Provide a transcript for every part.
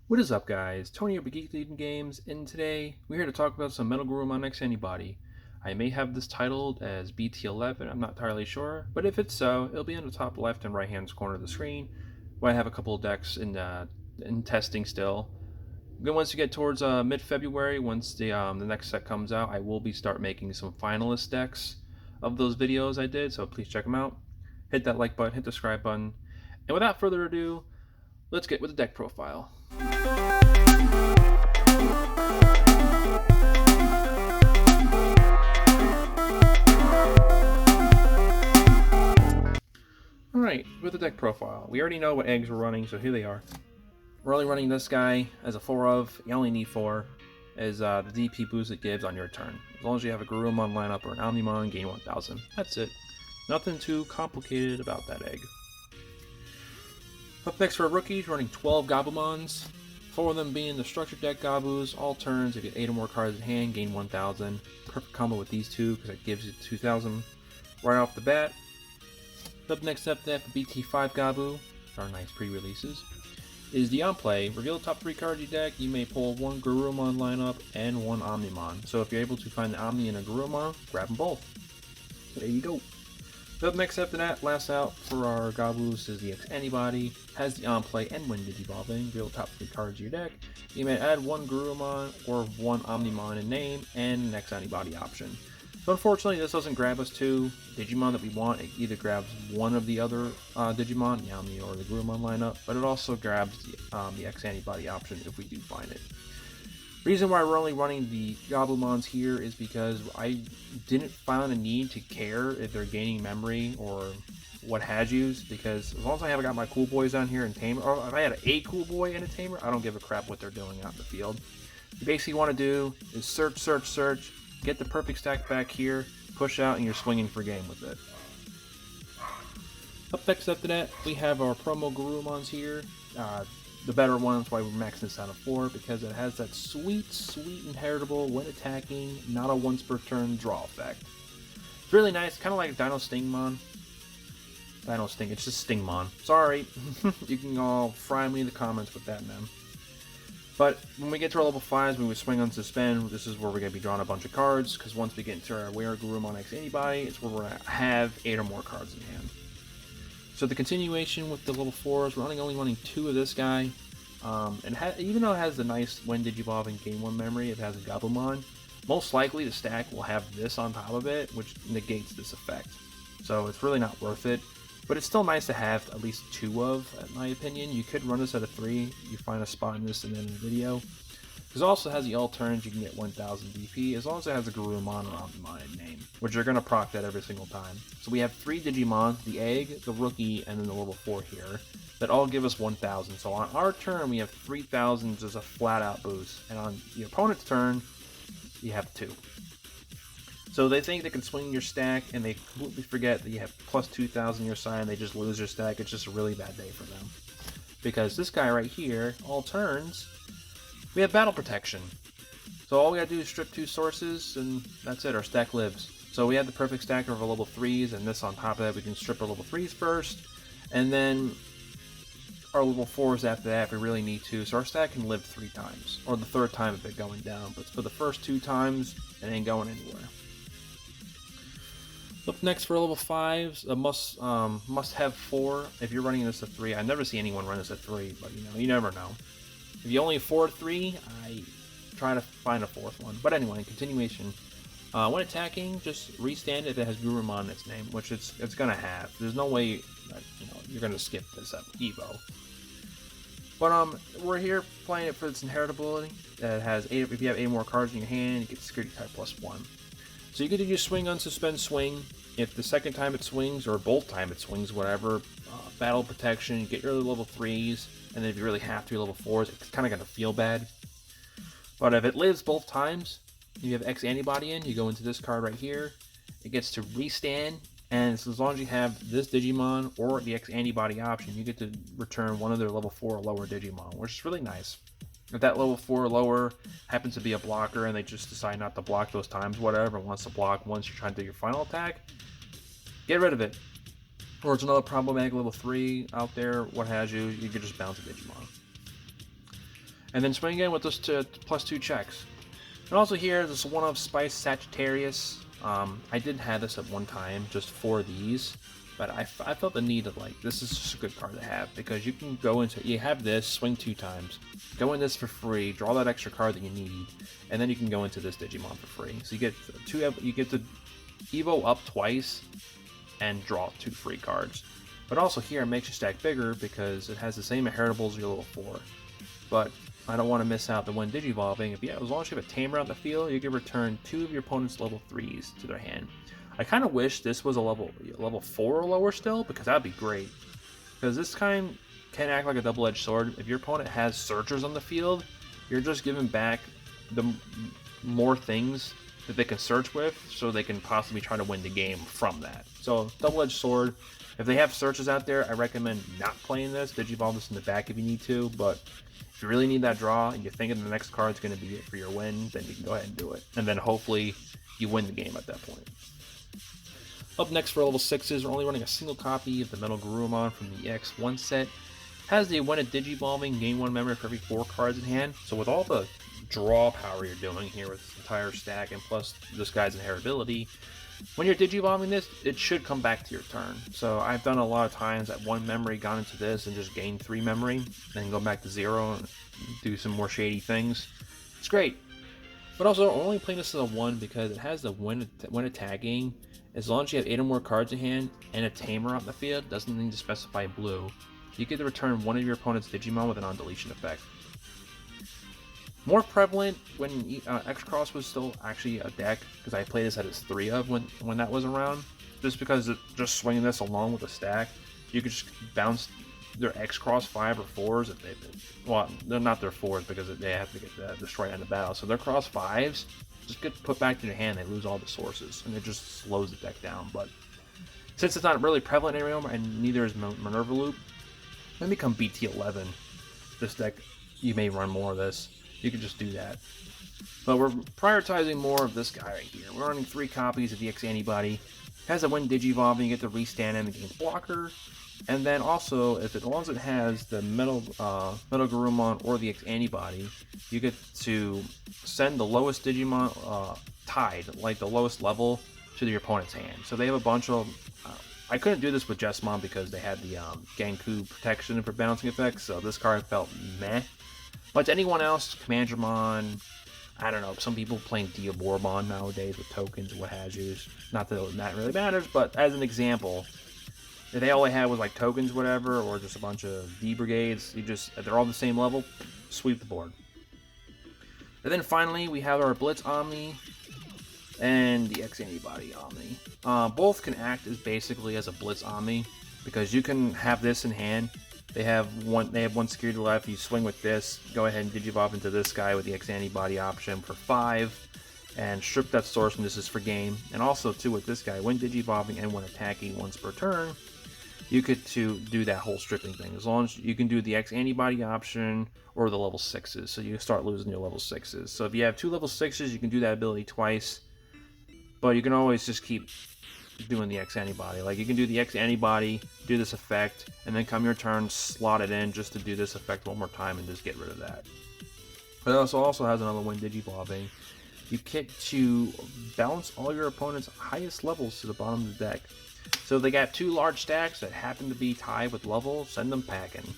What is up, guys? Tony of BT-10 Games, and today we're here to talk about some MetalGarurumon X Antibody. I may have this titled as BT-11, I'm not entirely sure, but if it's so, it'll be on the top left and right hand corner of the screen, where I have a couple of decks in testing still. Then once you get towards mid-February, once the next set comes out, I will start making some finalist decks of those videos I did, so please check them out. Hit that like button, hit the subscribe button, and without further ado, let's get with the deck profile. Alright, with the deck profile, we already know what eggs we're running, so here they are. We're only running this guy as a 4 of, you only need 4, as the DP boost it gives on your turn. As long as you have a Garurumon lineup or an Omnimon, gain 1000. That's it. Nothing too complicated about that egg. Up next for rookies, running 12 Gabumons. 4 of them being the structured deck Gabus. All turns, if you get 8 or more cards in hand, gain 1000. Perfect combo with these two because it gives you 2000 right off the bat. Up next up, that for BT-5 Gabu, our nice pre-releases, is the on-play. Reveal the top 3 cards of your deck. You may pull 1 Garurumon lineup and 1 Omnimon. So if you're able to find the Omni and a Garurumon, grab them both. So there you go. Up next after that, last out for our Gabus is the EX-Antibody. Has the on-play and when digivolving. Reveal the top 3 cards of your deck. You may add 1 Garurumon or 1 Omnimon in name and an EX-Antibody option. So unfortunately, this doesn't grab us 2 Digimon that we want. It either grabs one of the other Digimon, the Omni or the Garurumon lineup, but it also grabs the EX-Antibody option if we do find it. Reason why we're only running the Gabumons here is because I didn't find a need to care if they're gaining memory or what have yous, because as long as I haven't got my cool boys on here and tamer, or if I had a cool boy and a tamer, I don't give a crap what they're doing out in the field. What you basically want to do is search, get the perfect stack back here, push out, and you're swinging for game with it. Up next after that, we have our promo Garurumons here. The better one, that's why we're maxing this out of 4, because it has that sweet inheritable when attacking, not a once per turn draw effect. It's really nice, kind of like Dino Stingmon. Dino Sting, it's just Stingmon. Sorry, you can all fry me in the comments with that, man. But when we get to our level 5s, when we swing on Suspend, this is where we're going to be drawing a bunch of cards, because once we get into our Weregarurumon X Antibody, it's where we're going to have 8 or more cards in hand. So the continuation with the level 4s, we're only running 2 of this guy. And even though it has the nice when digivolve and gain 1 memory, it has a Gabumon. Most likely the stack will have this on top of it, which negates this effect. So it's really not worth it. But it's still nice to have at least 2 of, in my opinion. You could run this at a 3. You find a spot in this and then in the video. Because it also has the all turns, you can get 1000 DP, as long as it has a Garurumon or Omnimon in name, which are going to proc that every single time. So we have 3 Digimon, the egg, the rookie, and then the level 4 here, that all give us 1000. So on our turn, we have 3000 as a flat out boost, and on the opponent's turn, you have 2. So they think they can swing your stack, and they completely forget that you have plus 2000 your side, and they just lose your stack. It's just a really bad day for them. Because this guy right here, all turns, we have battle protection. So all we gotta do is strip 2 sources, and that's it, our stack lives. So we have the perfect stack of our level 3s, and this on top of that, we can strip our level 3s first, and then our level 4s after that if we really need to. So our stack can live 3 times, or the 3rd time if it's going down, but for the first 2 times, it ain't going anywhere. Up next for level 5s, a must have 4. If you're running this at 3, I never see anyone run this at 3, but you never know. If you only afford 3, I try to find a 4th one. But anyway, in continuation, when attacking, just restand if it has Garurumon in its name, which it's gonna have. There's no way that you're gonna skip this at Evo. But we're here playing it for its inheritability. It has 8. If you have 8 more cards in your hand, you get security type +1. So you get to just swing on Suspend Swing. If the second time it swings, or both time it swings, whatever, battle protection, you get your level 3s, and then if you really have to, your level 4s, it's kind of going to feel bad. But if it lives both times, you have X-Antibody in, you go into this card right here, it gets to restand, and as long as you have this Digimon or the X-Antibody option, you get to return one of their level 4 or lower Digimon, which is really nice. If that level 4 or lower happens to be a blocker and they just decide not to block those times, whatever, and wants to block once you're trying to do your final attack, get rid of it. Or it's another problematic level 3 out there, what have you, you could just bounce a Digimon. and then swing in with those +2 checks. And also here, this one of Spice Sagittarius. I did have this at one time, just for these, but I felt the need of, like, this is just a good card to have, because you can go into, you have this, swing 2 times, go in this for free, draw that extra card that you need, and then you can go into this Digimon for free. So you get you get to Evo up twice, and draw 2 free cards. But also here, it makes your stack bigger, because it has the same inheritables as your level 4. But I don't want to miss out the one Digivolving. As long as you have a Tamer on the field, you can return 2 of your opponent's level 3s to their hand. I kind of wish this was a level 4 or lower still, because that would be great. Because this kind can act like a double-edged sword. If your opponent has Searchers on the field, you're just giving back the more things that they can search with, so they can possibly try to win the game from that. So, double-edged sword. If they have Searches out there, I recommend not playing this. Digivolve this in the back if you need to, but if you really need that draw and you're thinking the next card's going to be it for your win, then you can go ahead and do it. And then hopefully you win the game at that point. Up next for level 6s, we're only running a single copy of the MetalGarurumon from the EX-01 set. Has the when it Digivolving, gain 1 memory for every 4 cards in hand. So with all the draw power you're doing here with this entire stack, and plus this guy's inheritability, when you're Digivolving this, it should come back to your turn. So I've done a lot of times that 1 memory gone into this and just gained 3 memory, then go back to 0 and do some more shady things. It's great. But also, I'm only playing this as a 1 because it has the when attacking. As long as you have 8 or more cards in hand and a Tamer on the field, doesn't need to specify blue, you get to return 1 of your opponent's Digimon with a non-deletion effect. More prevalent when X-Cross was still actually a deck, because I played this at its 3 of when that was around. Just because just swinging this along with a stack, you could just bounce their X-Cross 5 or 4s if they, well, they're not their 4s because they have to get destroyed in the battle. So their cross 5s just get put back to your hand. They lose all the sources, and it just slows the deck down. But since it's not really prevalent anymore, and neither is Minerva Loop, then become BT-11. This deck, you may run more of this. You can just do that. But we're prioritizing more of this guy right here. We're running 3 copies of the Antibody. Has a when Digivolving, you get to restand in the game's blocker. And then also, as long as it has the MetalGarurumon or the Antibody, you get to send the lowest Digimon tied, like the lowest level, to your opponent's hand. So they have a bunch of... I couldn't do this with Jessamon because they had the Ganku protection for bouncing effects, so this card felt meh. But to anyone else, Commandramon, I don't know, some people playing Diaboromon nowadays with tokens, what have yous. Not that really matters, but as an example, if they all they had was like tokens, whatever, or just a bunch of D brigades, if they're all the same level, sweep the board. And then finally, we have our Blitz Omni and the X-Antibody Omni. Both can act as basically as a Blitz Omni, because you can have this in hand. They have one security left. You swing with this, go ahead and Digivolve into this guy with the X-Antibody option for 5, and strip that source, and this is for game. And also too with this guy, when Digivolving and when attacking once per turn, you get to do that whole stripping thing. As long as you can do the X-Antibody option or the level 6s, so you start losing your level 6s. So if you have 2 level 6s, you can do that ability twice, but you can always just keep doing the X-Antibody. Like, you can do the X-Antibody, do this effect, and then come your turn, slot it in just to do this effect one more time and just get rid of that. But it also has another one, Digivolving. You get to bounce all your opponent's highest levels to the bottom of the deck. So if they got 2 large stacks that happen to be tied with level, send them packing.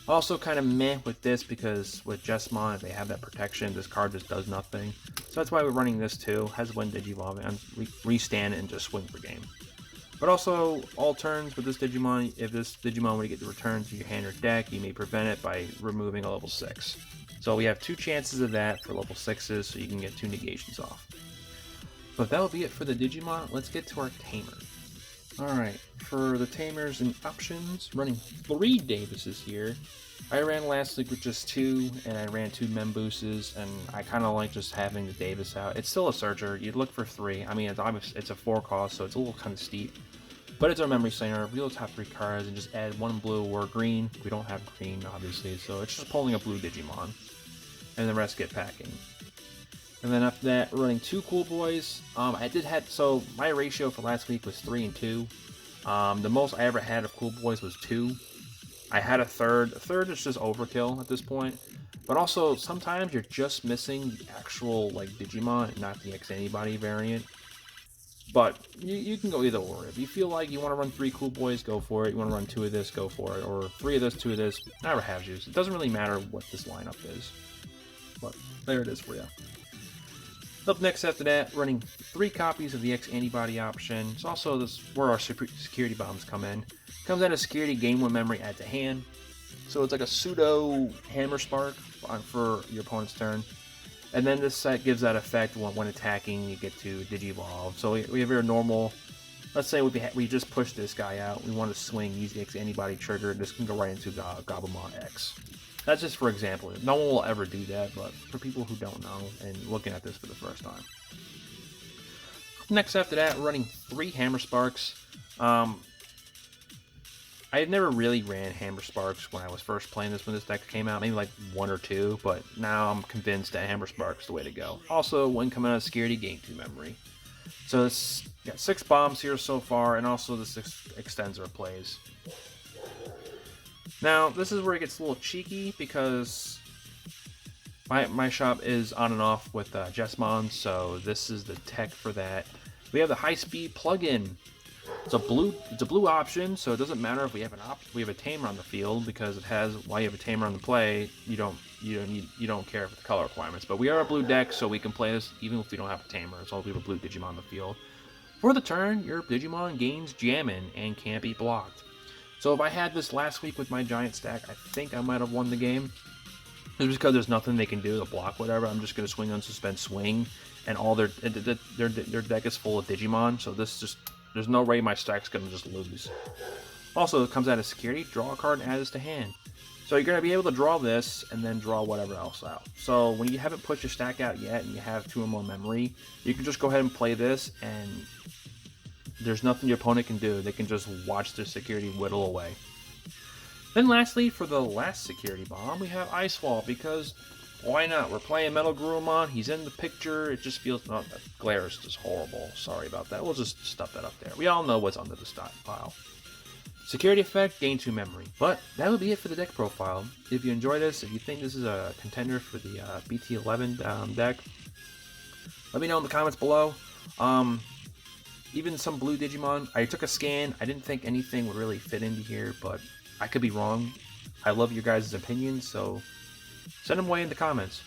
Also kind of meh with this, because with Jessamon, if they have that protection, this card just does nothing. So that's why we're running this too. Has when Digivolving, and restand it and just swing for game. But also, all turns with this Digimon, if this Digimon were to get the return to your hand or deck, you may prevent it by removing a level 6. So we have 2 chances of that for level 6s, so you can get 2 negations off. But that'll be it for the Digimon. Let's get to our Tamer. Alright, for the Tamers and options, running 3 Davises here. I ran last week with just 2, and I ran 2 Membooses, and I kind of like just having the Davis out. It's still a Searcher, you'd look for 3. I mean, it's a 4 cost, so it's a little kind of steep. But it's our Memory Center, real top 3 cards, and just add 1 blue or green. We don't have green, obviously, so it's just pulling a blue Digimon. And the rest get packing. And then after that, running 2 Cool Boys. So my ratio for last week was 3 and 2. The most I ever had of Cool Boys was 2. I had a third. A third is just overkill at this point. But also, sometimes you're just missing the actual, like, Digimon, not the Antibody variant. But you can go either or. If you feel like you want to run 3 cool boys, go for it. You want to run 2 of this, go for it. Or 3 of this, 2 of this, never have yous. It doesn't really matter what this lineup is. But there it is for you. Up next after that, running 3 copies of the X-Antibody option. It's also this where our security bombs come in. Comes out of security, gain 1 memory, add to hand. So it's like a pseudo hammer spark for your opponent's turn. And then this set gives that effect when attacking, you get to Digivolve. So we have your normal, let's say we just pushed this guy out, we want to swing, use the X-Antibody trigger, this can go right into Garurumon X. That's just for example. No one will ever do that, but for people who don't know and looking at this for the first time. Next after that, running 3 Hammer Sparks. I had never really ran Hammer Sparks when I was first playing this when this deck came out, maybe like 1 or 2, but now I'm convinced that Hammer Sparks is the way to go. Also, when coming out of security, gain 2 memory. So it's got 6 bombs here so far, and also this extends our plays. Now, this is where it gets a little cheeky because my shop is on and off with Jessmon, so this is the tech for that. We have the high-speed plugin. It's a blue option, so it doesn't matter if we have a tamer on the field because it has while you have a tamer on the play, you don't care for the color requirements. But we are a blue deck, so we can play this even if we don't have a tamer, as long as we have a blue Digimon on the field. For the turn, your Digimon gains jamming and can't be blocked. So if I had this last week with my giant stack, I think I might have won the game. It's because there's nothing they can do to block whatever. I'm just gonna swing on suspend swing, and all their deck is full of Digimon. So this just there's no way my stack's gonna just lose. Also, it comes out of security. Draw a card and add this to hand. So you're gonna be able to draw this and then draw whatever else out. So when you haven't put your stack out yet and you have 2 or more memory, you can just go ahead and play this and there's nothing your opponent can do. They can just watch their security whittle away. Then lastly, for the last security bomb, we have Ice Wall, because why not? We're playing MetalGarurumon, he's in the picture, it just feels, no, that glare is just horrible. Sorry about that, we'll just stuff that up there. We all know what's under the stockpile. Security effect, gain 2 memory. But that would be it for the deck profile. If you enjoy this, if you think this is a contender for the BT-11 deck, let me know in the comments below. Even some blue Digimon, I took a scan, I didn't think anything would really fit into here, but I could be wrong. I love your guys' opinions, so send them away in the comments.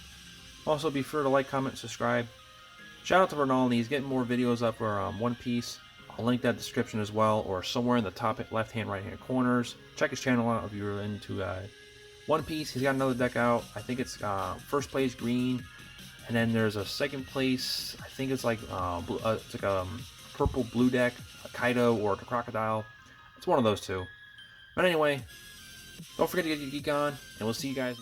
Also, be sure to like, comment, subscribe. Shout out to Ronald, he's getting more videos up for One Piece. I'll link that description as well, or somewhere in the top left-hand, right-hand corners. Check his channel out if you're into One Piece. He's got another deck out. I think it's first place green, and then there's a second place. I think it's like it's like a purple blue deck, a Kaido or a Crocodile. It's one of those two. But anyway, don't forget to get your geek on, and we'll see you guys.